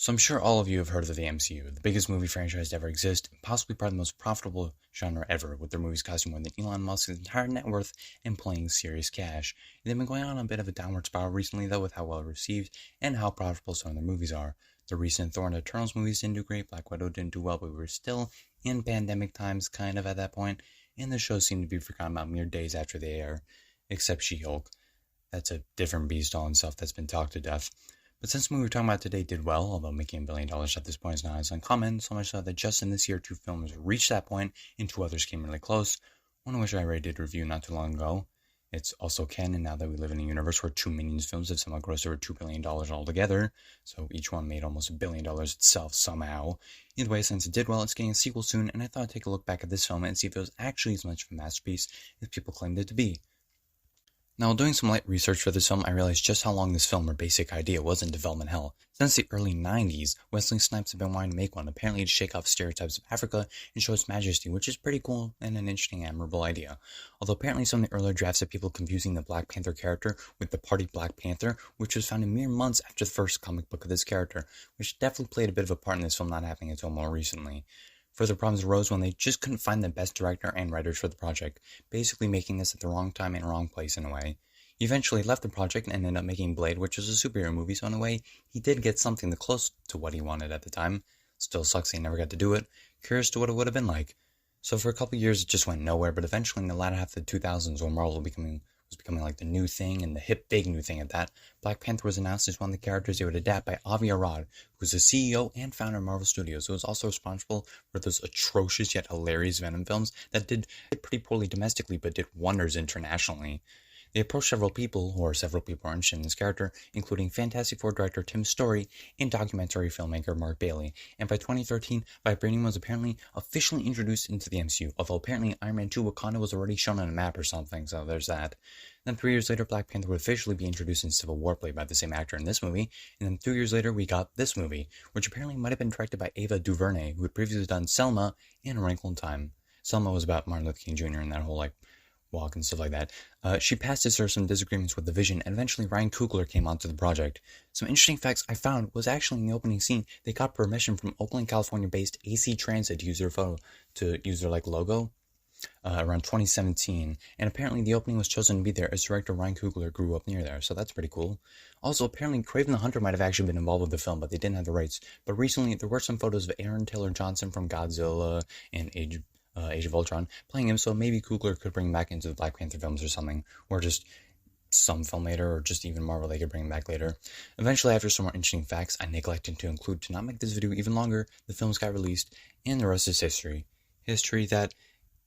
So I'm sure all of you have heard of the MCU, the biggest movie franchise to ever exist, and possibly part of the most profitable genre ever, with their movies costing more than Elon Musk's entire net worth and playing serious cash. They've been going on a bit of a downward spiral recently, though, with how well received and how profitable some of their movies are. The recent Thor and Eternals movies didn't do great, Black Widow didn't do well, but we were still in pandemic times, kind of at that point, and the shows seem to be forgotten about mere days after they air, except She-Hulk. That's a different beast all itself that's been talked to death. But since the movie we're talking about today did well, although making $1 billion at this point is not as uncommon, so much so that just in this year 2 films reached that point and 2 others came really close, one of which I already did review not too long ago. It's also canon now that we live in a universe where 2 Minions films have somehow grossed over $2 billion altogether, so each one made almost $1 billion itself somehow. Either way, since it did well, it's getting a sequel soon, and I thought I'd take a look back at this film and see if it was actually as much of a masterpiece as people claimed it to be. Now, while doing some light research for this film, I realized just how long this film or basic idea was in development hell. Since the early 90s, Wesley Snipes had been wanting to make one, apparently to shake off stereotypes of Africa and show its majesty, which is pretty cool and an interesting, admirable idea. Although apparently some of the earlier drafts had people confusing the Black Panther character with the Party Black Panther, which was found in mere months after the first comic book of this character, which definitely played a bit of a part in this film not having its own more recently. Further problems arose when they just couldn't find the best director and writers for the project, basically making this at the wrong time and wrong place in a way. He eventually left the project and ended up making Blade, which was a superhero movie, so in a way, he did get something close to what he wanted at the time. Still sucks he never got to do it. Curious to what it would have been like. So for a couple years it just went nowhere, but eventually in the latter half of the 2000s when Marvel was becoming like the new thing, and the hip big new thing at that, Black Panther was announced as one of the characters they would adapt by Avi Arad, who was the CEO and founder of Marvel Studios, who was also responsible for those atrocious yet hilarious Venom films that did pretty poorly domestically but did wonders internationally. They approached several people were interested in this character, including Fantastic Four director Tim Story and documentary filmmaker Mark Bailey, and by 2013, Vibranium was apparently officially introduced into the MCU, although apparently Iron Man 2 Wakanda was already shown on a map or something, so there's that. Then 3 years later, Black Panther would officially be introduced in Civil War, played by the same actor in this movie, and then 2 years later we got this movie, which apparently might have been directed by Ava DuVernay, who had previously done Selma and A Wrinkle in Time. Selma was about Martin Luther King Jr. and that whole, walk and stuff like that. She passed as there were some disagreements with the vision, and eventually Ryan Coogler came onto the project. Some interesting facts I found was actually in the opening scene, they got permission from Oakland, California-based AC Transit to use their logo around 2017, and apparently the opening was chosen to be there as director Ryan Coogler grew up near there, so that's pretty cool. Also, apparently Kraven the Hunter might have actually been involved with the film, but they didn't have the rights. But recently, there were some photos of Aaron Taylor Johnson from Godzilla and Age of Ultron playing him, so maybe Coogler could bring him back into the Black Panther films or something, or just some film later, or just even Marvel, they could bring him back later. Eventually, after some more interesting facts I neglected to include to not make this video even longer, the films got released, and the rest is history. History that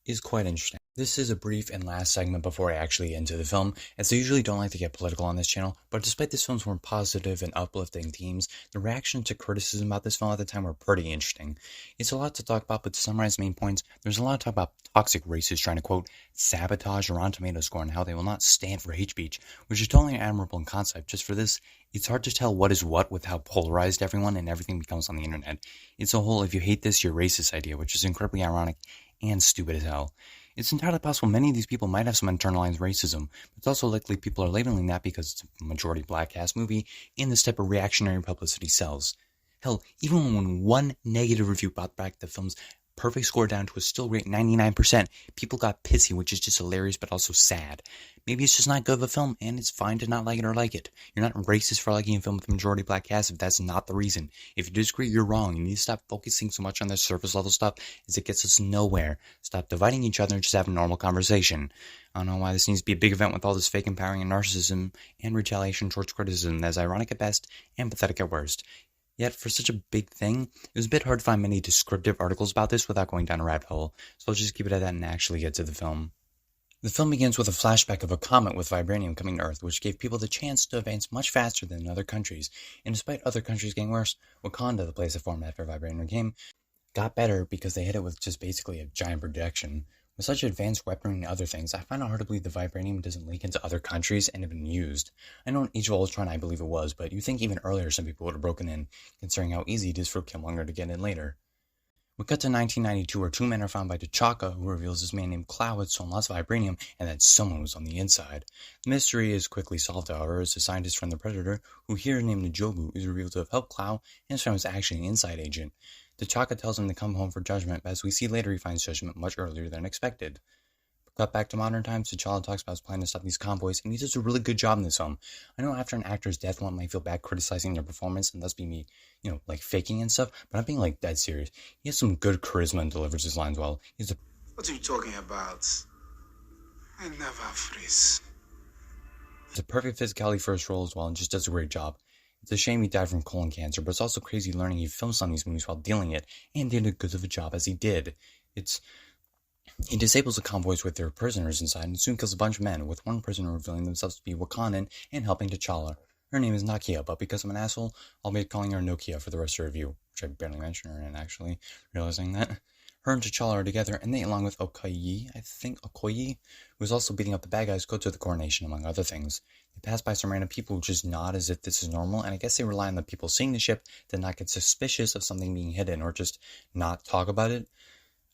is quite interesting. This is a brief and last segment before I actually get into the film, as I usually don't like to get political on this channel, but despite this film's more positive and uplifting themes, the reaction to criticism about this film at the time were pretty interesting. It's a lot to talk about, but to summarize the main points, there's a lot of talk about toxic racists trying to, quote, sabotage a Rotten Tomatoes score and how they will not stand for hate speech, which is totally admirable in concept. Just for this, it's hard to tell what is what with how polarized everyone and everything becomes on the internet. It's a whole if you hate this, you're racist idea, which is incredibly ironic and stupid as hell. It's entirely possible many of these people might have some internalized racism, but it's also likely people are labeling that because it's a majority black cast movie and this type of reactionary publicity sells. Hell, even when one negative review brought back the film's perfect score down to a still great 99%, people got pissy, which is just hilarious but also sad. Maybe it's just not good of a film, and it's fine to not like it or like it. You're not racist for liking a film with a majority black cast if that's not the reason. If you disagree, you're wrong. You need to stop focusing so much on the surface level stuff as it gets us nowhere. Stop dividing each other and just have a normal conversation. I don't know why this needs to be a big event with all this fake empowering and narcissism and retaliation towards criticism that's ironic at best and pathetic at worst. Yet, for such a big thing, it was a bit hard to find many descriptive articles about this without going down a rabbit hole, so I'll just keep it at that and actually get to the film. The film begins with a flashback of a comet with vibranium coming to Earth, which gave people the chance to advance much faster than in other countries, and despite other countries getting worse, Wakanda, the place that formed after vibranium came, got better because they hit it with just basically a giant projection. With such advanced weaponry and other things, I find it hard to believe the vibranium doesn't leak into other countries and have been used. I know in Age of Ultron I believe it was, but you think even earlier some people would have broken in, considering how easy it is for Killmonger to get in later. We cut to 1992 where two men are found by T'Chaka, who reveals this man named Cloud had stolen lots of vibranium and that someone was on the inside. The mystery is quickly solved, however, as a scientist from the Predator, who here named Jobu, is revealed to have helped Cloud, and his friend was actually an inside agent. T'Chaka tells him to come home for Judgment, but as we see later he finds Judgment much earlier than expected. Cut back to modern times, T'Challa talks about his plan to stop these convoys, and he does a really good job in this film. I know after an actor's death, one might feel bad criticizing their performance, and thus be me, like faking and stuff, but I'm being like dead serious. He has some good charisma and delivers his lines well. What are you talking about? I never freeze. He's a perfect physicality for his role as well, and just does a great job. It's a shame he died from colon cancer, but it's also crazy learning he filmed some of these movies while dealing it, and did as good of a job as he did. He disables the convoys with their prisoners inside and soon kills a bunch of men, with one prisoner revealing themselves to be Wakandan and helping T'Challa. Her name is Nakia, but because I'm an asshole, I'll be calling her Nokia for the rest of the review, which I barely mentioned her in, actually, realizing that. Her and T'Challa are together, and they, along with Okoye, who is also beating up the bad guys, go to the coronation, among other things. They pass by some random people who just nod as if this is normal, and I guess they rely on the people seeing the ship to not get suspicious of something being hidden, or just not talk about it.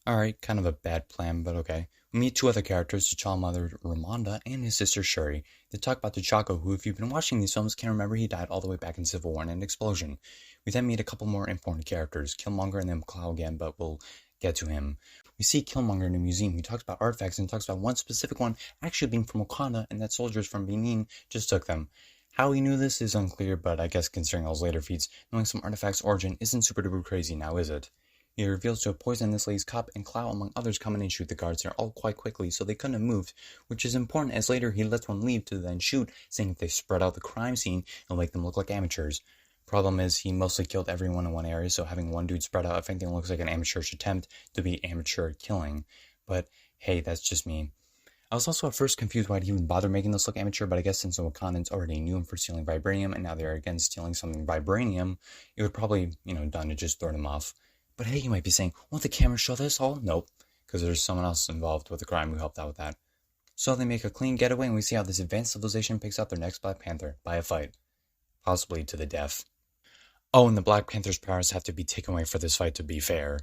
Alright, kind of a bad plan, but okay. We meet two other characters, T'Challa's mother, Ramonda, and his sister, Shuri. They talk about T'Chaka, who, if you've been watching these films, can remember he died all the way back in Civil War in an explosion. We then meet a couple more important characters, Killmonger and then Cloud again, but we'll get to him. We see Killmonger in a museum. He talks about artifacts and talks about one specific one actually being from Wakanda, and that soldiers from Benin just took them. How he knew this is unclear, but I guess considering all his later feats, knowing some artifact's origin isn't super duper crazy now, is it? He reveals to have poisoned this lady's cup, and Cloud, among others, come in and shoot the guards there all quite quickly, so they couldn't have moved, which is important as later he lets one leave to then shoot, saying if they spread out the crime scene, it'll make them look like amateurs. Problem is, he mostly killed everyone in one area, so having one dude spread out, if anything, looks like an amateurish attempt to be amateur killing. But hey, that's just me. I was also at first confused why he'd even bother making this look amateur, but I guess since the Wakandans already knew him for stealing vibranium, and now they're again stealing something vibranium, it would probably, done to just throw them off. But hey, you might be saying, won't the camera show this all? Nope, because there's someone else involved with the crime who helped out with that. So they make a clean getaway, and we see how this advanced civilization picks up their next Black Panther, by a fight. Possibly to the death. Oh, and the Black Panther's powers have to be taken away for this fight to be fair.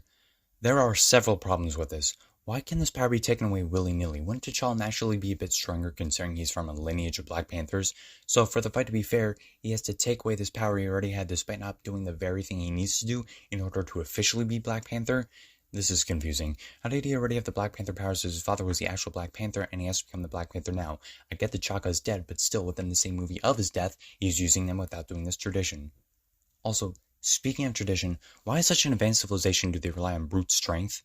There are several problems with this. Why can this power be taken away willy-nilly? Wouldn't T'Challa naturally be a bit stronger considering he's from a lineage of Black Panthers? So for the fight to be fair, he has to take away this power he already had despite not doing the very thing he needs to do in order to officially be Black Panther? This is confusing. How did he already have the Black Panther powers as his father was the actual Black Panther and he has to become the Black Panther now? I get that T'Chaka is dead, but still within the same movie of his death, he's using them without doing this tradition. Also, speaking of tradition, why is such an advanced civilization do they rely on brute strength?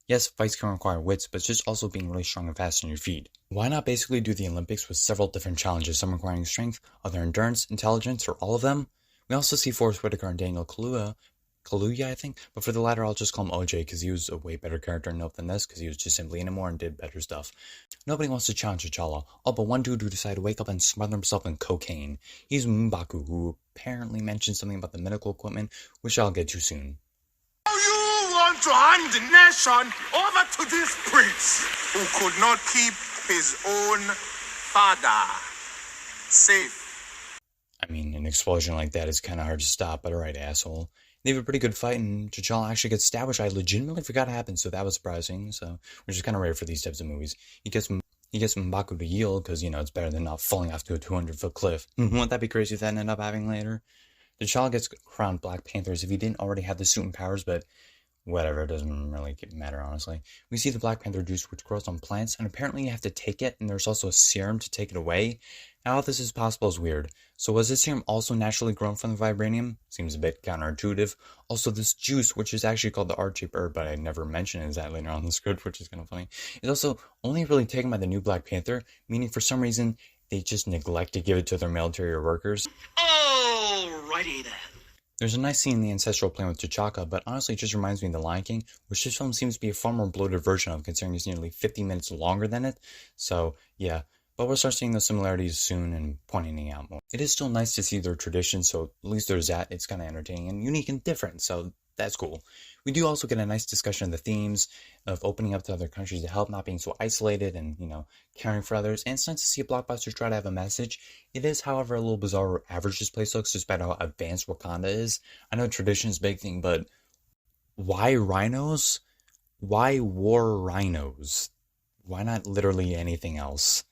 Yes, fights can require wits, but it's just also being really strong and fast on your feet. Why not basically do the Olympics with several different challenges, some requiring strength, other endurance, intelligence, or all of them? We also see Forrest Whitaker and Daniel Kaluuya, I think, but for the latter I'll just call him OJ because he was a way better character in Nope than this because he was just simply in it more and did better stuff. Nobody wants to challenge T'Challa, all but one dude who decided to wake up and smother himself in cocaine. He's M'Baku, who apparently mentioned something about the medical equipment, which I'll get to soon. To hand the nation over to this prince who could not keep his own father safe. I mean, an explosion like that is kind of hard to stop, but alright, asshole. They have a pretty good fight, and T'Challa actually gets stabbed, which I legitimately forgot happened, so that was surprising, which is kind of rare for these types of movies. He gets M'Baku to yield, because, it's better than not falling off to a 200-foot cliff. Wouldn't that be crazy if that ended up happening later? T'Challa gets crowned Black Panther as if he didn't already have the suit and powers, but whatever, it doesn't really matter, honestly. We see the Black Panther juice, which grows on plants, and apparently you have to take it, and there's also a serum to take it away. How this is possible is weird. So was this serum also naturally grown from the vibranium? Seems a bit counterintuitive. Also, this juice, which is actually called the art-shaped herb, but I never mention it as that later on in the script, which is kind of funny, is also only really taken by the new Black Panther, meaning for some reason, they just neglect to give it to their military or workers. Alrighty then. There's a nice scene in the ancestral plane with T'Chaka, but honestly it just reminds me of The Lion King, which this film seems to be a far more bloated version of, considering it's nearly 50 minutes longer than it. So, yeah. But we'll start seeing those similarities soon and pointing out more. It is still nice to see their traditions, so at least there's that. It's kind of entertaining and unique and different, so that's cool. We do also get a nice discussion of the themes of opening up to other countries to help, not being so isolated and, caring for others. And it's nice to see a blockbuster try to have a message. It is, however, a little bizarre where average this place looks, despite how advanced Wakanda is. I know tradition is a big thing, but Why rhinos? Why war rhinos? Why not literally anything else?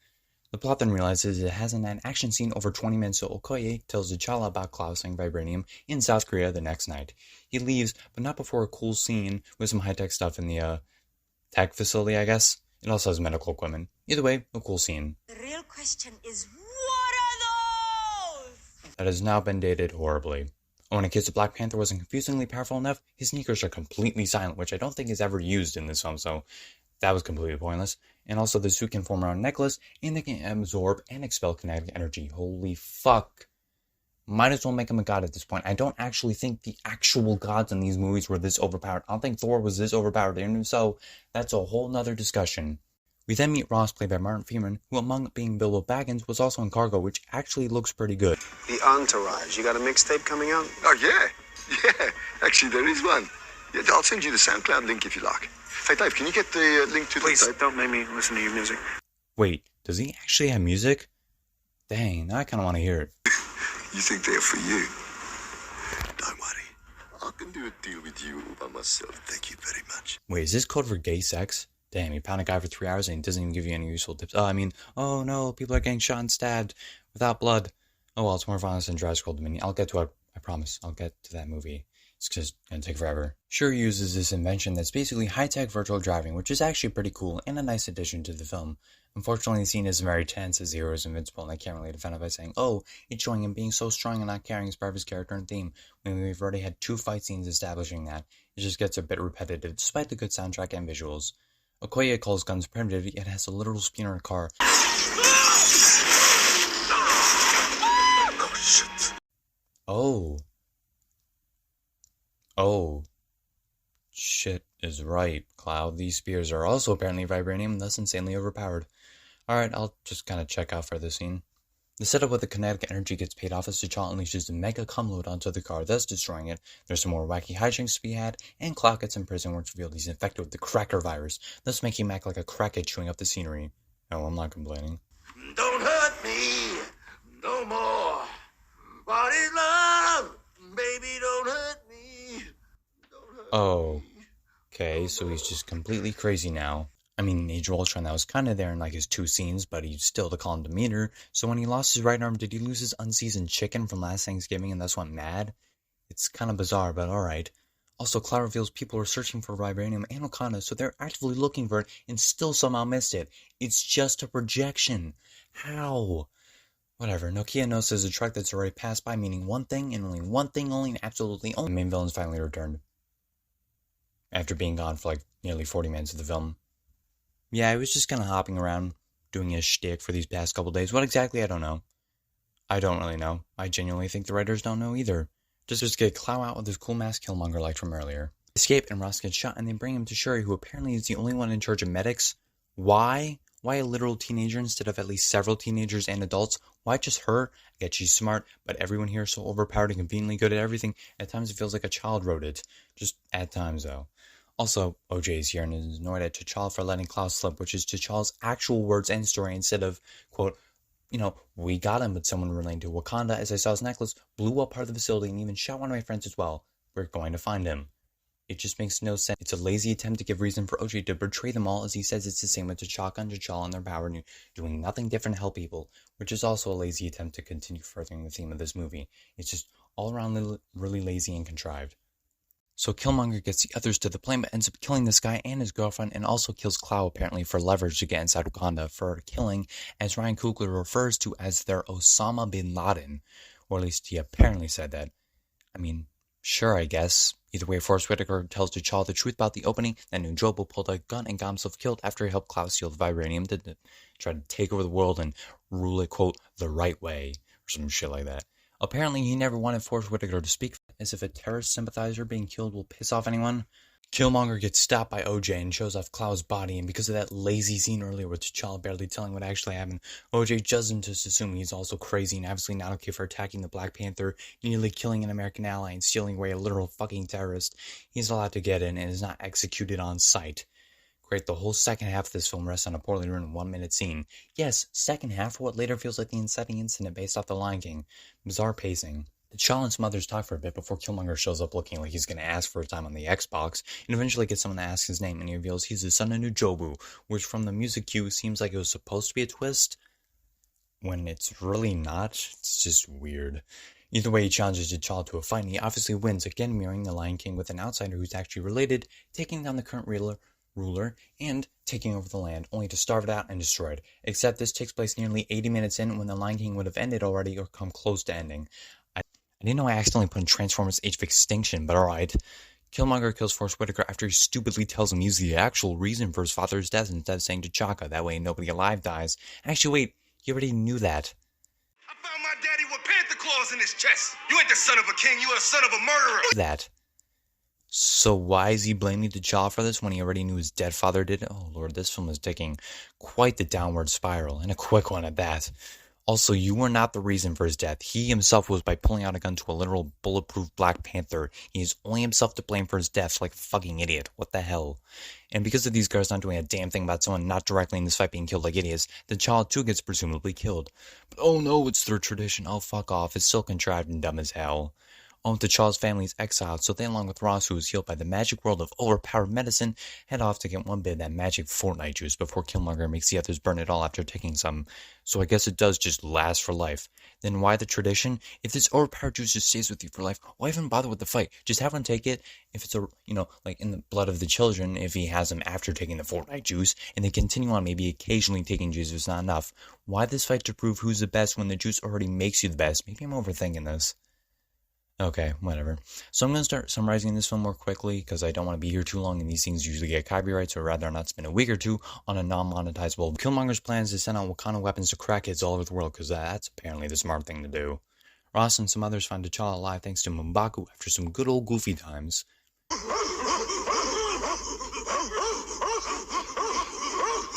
The plot then realizes it has an action scene over 20 minutes, so Okoye tells T'Challa about Klaus selling vibranium in South Korea the next night. He leaves, but not before a cool scene with some high-tech stuff in the tech facility, I guess. It also has medical equipment. Either way, a cool scene. The real question is, what are those? That has now been dated horribly. Oh, when a kid's Black Panther wasn't confusingly powerful enough, his sneakers are completely silent, which I don't think is ever used in this film, so that was completely pointless. And also the suit can form around a necklace, and they can absorb and expel kinetic energy. Holy fuck. Might as well make him a god at this point. I don't actually think the actual gods in these movies were this overpowered. I don't think Thor was this overpowered, and so that's a whole nother discussion. We then meet Ross, played by Martin Freeman, who among being Bilbo Baggins was also in Cargo, which actually looks pretty good. The Entourage. You got a mixtape coming out? Oh, yeah. Yeah. Actually, there is one. Yeah, I'll send you the SoundCloud link if you like. Hey, Dave, can you get the link to Please, the tape? don't make me listen to your music. Wait, does he actually have music? Dang, now I kind of want to hear it. You think they're for you? Don't worry. I can do a deal with you all by myself. Thank you very much. Wait, is this code for gay sex? Damn, you pound a guy for 3 hours and he doesn't even give you any useful tips. Oh no, people are getting shot and stabbed without blood. Oh well, it's more violence than Jurassic World Dominion. I'll get to it, I promise. I'll get to that movie. It's just gonna take forever. Shuri uses this invention that's basically high-tech virtual driving, which is actually pretty cool and a nice addition to the film. Unfortunately, the scene isn't very tense as Zero is invincible, and I can't really defend it by saying, oh, it's showing him being so strong and not caring as part of his character and theme, when we've already had 2 fight scenes establishing that. It just gets a bit repetitive, despite the good soundtrack and visuals. Okoye calls guns primitive, yet has a literal spinner in a car. Oh, shit. Oh, shit is right, Cloud. These spears are also apparently vibranium, thus insanely overpowered. Alright, I'll just kind of check out for this scene. The setup with the kinetic energy gets paid off as T'Challa unleashes a mega cum load onto the car, thus destroying it. There's some more wacky hijinks to be had, and Cloud gets in prison where it's revealed he's infected with the cracker virus, thus making him act like a crackhead chewing up the scenery. Oh, I'm not complaining. Don't hurt me no more. What is love? Baby, don't hurt me. Don't hurt Oh, okay, so he's just completely crazy now. I mean, Age of Ultron, that was kind of there in like his 2 scenes, but he still to call him Demeter. So when he lost his right arm, did he lose his unseasoned chicken from last Thanksgiving and thus went mad? It's kind of bizarre, but alright. Also, Cloud reveals people are searching for vibranium and Wakanda, so they're actively looking for it and still somehow missed it. It's just a projection. How? Whatever. Nokia knows there's a truck that's already passed by, meaning one thing and only, and absolutely only. The main villain's finally returned. After being gone for like nearly 40 minutes of the film. Yeah, I was just kind of hopping around, doing his shtick for these past couple days. What exactly, I don't know. I don't really know. I genuinely think the writers don't know either. Just get Clow out with his cool mask Killmonger like from earlier. Escape and Ross gets shot and they bring him to Shuri, who apparently is the only one in charge of medics. Why? Why a literal teenager instead of at least several teenagers and adults? Why just her? I get she's smart, but everyone here is so overpowered and conveniently good at everything. At times it feels like a child wrote it. Just at times though. Also, OJ is here and is annoyed at T'Challa for letting Klaus slip, which is T'Challa's actual words and story instead of, quote, we got him, but someone relating to Wakanda, as I saw his necklace, blew up part of the facility and even shot one of my friends as well. We're going to find him. It just makes no sense. It's a lazy attempt to give reason for OJ to betray them all, as he says it's the same with T'Chaka and T'Challa and their power, doing nothing different to help people, which is also a lazy attempt to continue furthering the theme of this movie. It's just all around really lazy and contrived. So Killmonger gets the others to the plane, but ends up killing this guy and his girlfriend, and also kills Clow apparently for leverage to get inside Wakanda, for killing, as Ryan Coogler refers to as their Osama bin Laden, or at least he apparently said that. I mean, sure, I guess. Either way, Forrest Whitaker tells T'Challa the truth about the opening, that N'Jobu pulled a gun and got himself killed after he helped Clow steal the vibranium to try to take over the world and rule it, quote, the right way, or some shit like that. Apparently, he never wanted Forrest Whitaker to speak, as if a terrorist sympathizer being killed will piss off anyone. Killmonger gets stopped by OJ and shows off Clow's body, and because of that lazy scene earlier with T'Challa barely telling what actually happened, OJ doesn't just assume he's also crazy and absolutely not okay for attacking the Black Panther, nearly killing an American ally and stealing away a literal fucking terrorist. He's allowed to get in and is not executed on sight. Great, the whole second half of this film rests on a poorly written 1-minute scene. Yes, second half for what later feels like the inciting incident based off The Lion King. Bizarre pacing. T'Challa and some others talk for a bit before Killmonger shows up looking like he's going to ask for a time on the Xbox, and eventually gets someone to ask his name, and he reveals he's the son of Nujobu, which from the music cue seems like it was supposed to be a twist, when it's really not. It's just weird. Either way, he challenges T'Challa to a fight, and he obviously wins, again mirroring the Lion King with an outsider who's actually related, taking down the current ruler, and taking over the land, only to starve it out and destroy it. Except this takes place nearly 80 minutes in, when the Lion King would have ended already or come close to ending. I didn't know I accidentally put in Transformers Age of Extinction, but alright. Killmonger kills Forrest Whitaker after he stupidly tells him he's the actual reason for his father's death instead of saying T'Chaka, that way nobody alive dies. Actually, wait, he already knew that. I found my daddy with Panther claws in his chest. You ain't the son of a king, you a son of a murderer. That. So why is he blaming T'Challa for this when he already knew his dead father did it? Oh lord, this film is taking quite the downward spiral, and a quick one at that. Also, you were not the reason for his death. He himself was by pulling out a gun to a literal bulletproof Black Panther. He is only himself to blame for his death like a fucking idiot. What the hell? And because of these guys not doing a damn thing about someone not directly in this fight being killed like idiots, T'Challa too gets presumably killed. But oh no, it's their tradition. Oh fuck off. It's still contrived and dumb as hell. T'Challa's family is exiled, so they, along with Ross, who is healed by the magic world of overpowered medicine, head off to get one bit of that magic Fortnite juice before Killmonger makes the others burn it all after taking some. So I guess it does just last for life. Then why the tradition? If this overpowered juice just stays with you for life, why even bother with the fight? Just have one take it. If it's like in the blood of the children, if he has them after taking the Fortnite juice, and they continue on maybe occasionally taking juice if it's not enough. Why this fight to prove who's the best when the juice already makes you the best? Maybe I'm overthinking this. Okay, whatever. So I'm going to start summarizing this film more quickly because I don't want to be here too long and these things usually get copyright, so I'd rather not spend a week or two on a non-monetizable. Killmonger's plan is to send out Wakanda weapons to crackheads all over the world because that's apparently the smart thing to do. Ross and some others find T'Challa alive thanks to M'Baku after some good old goofy times.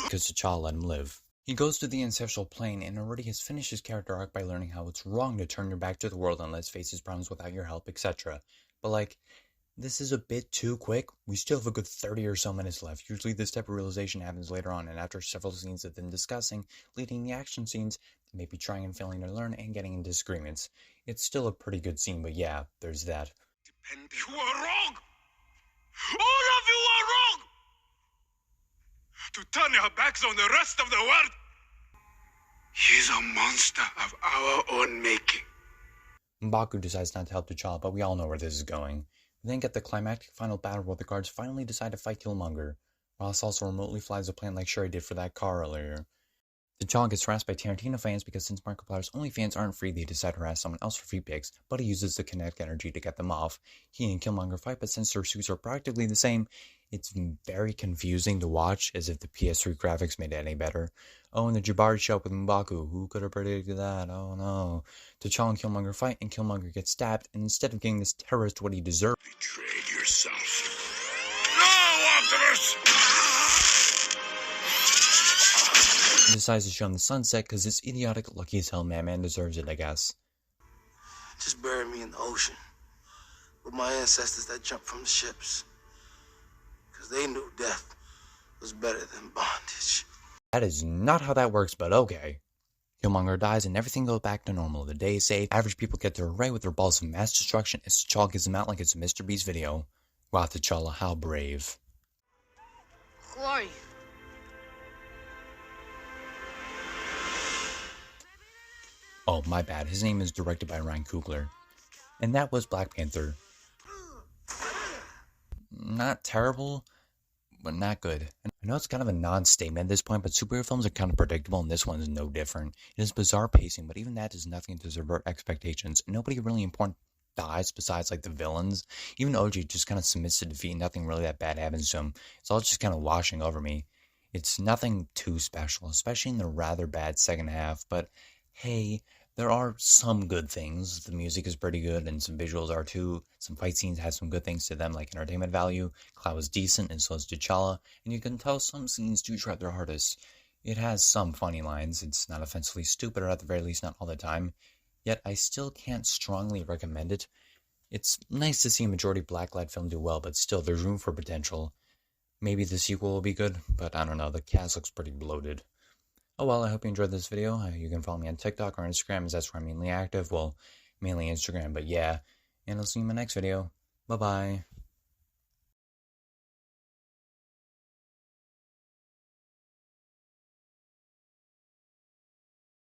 Because T'Challa let him live. He goes to the ancestral plane and already has finished his character arc by learning how it's wrong to turn your back to the world and let's face his problems without your help, etc. But this is a bit too quick. We still have a good 30 or so minutes left. Usually this type of realization happens later on and after several scenes of them discussing, leading the action scenes, maybe trying and failing to learn and getting in disagreements. It's still a pretty good scene, but yeah, there's that. You are wrong! All of you are wrong! To turn your backs on the rest of the world! He's a monster of our own making. M'Baku decides not to help T'Challa, but we all know where this is going. We then get the climactic final battle where the guards finally decide to fight Killmonger. Ross also remotely flies a plane like Sherry did for that car earlier. T'Challa gets harassed by Tarantino fans because since Markiplier's OnlyFans aren't free, they decide to harass someone else for free pics, but he uses the kinetic energy to get them off. He and Killmonger fight, but since their suits are practically the same, it's very confusing to watch, as if the PS3 graphics made it any better. Oh, and the Jabari show up with M'Baku. Who could have predicted that? Oh no. T'Challa and Killmonger fight, and Killmonger gets stabbed, and instead of getting this terrorist what he deserved, Betrayed yourself. No, Optimus! he decides to show him the sunset because this idiotic lucky as hell madman deserves it, I guess. Just bury me in the ocean with my ancestors that jumped from the ships. Because they knew death was better than bondage. That is not how that works, but okay. Killmonger dies and everything goes back to normal. The day is saved, average people get their array with their balls of mass destruction as T'Challa gives them out like it's a Mr. Beast video. Wow, T'Challa, how brave. Who are you? Oh, my bad. His name is directed by Ryan Coogler. And that was Black Panther. Not terrible, but not good. I know it's kind of a non-statement at this point, but superhero films are kind of predictable, and this one is no different. It has bizarre pacing, but even that does nothing to subvert expectations. Nobody really important dies besides, the villains. Even OG just kind of submits to defeat, and nothing really that bad happens to him. It's all just kind of washing over me. It's nothing too special, especially in the rather bad second half, but hey, there are some good things. The music is pretty good, and some visuals are too. Some fight scenes have some good things to them, like entertainment value. Cloud was decent, and so is T'Challa, and you can tell some scenes do try their hardest. It has some funny lines. It's not offensively stupid, or at the very least not all the time. Yet I still can't strongly recommend it. It's nice to see a majority black-led film do well, but still, there's room for potential. Maybe the sequel will be good, but I don't know. The cast looks pretty bloated. Oh well, I hope you enjoyed this video. You can follow me on TikTok or Instagram, as that's where I'm mainly active. Well, mainly Instagram. But yeah, and I'll see you in my next video. Bye-bye.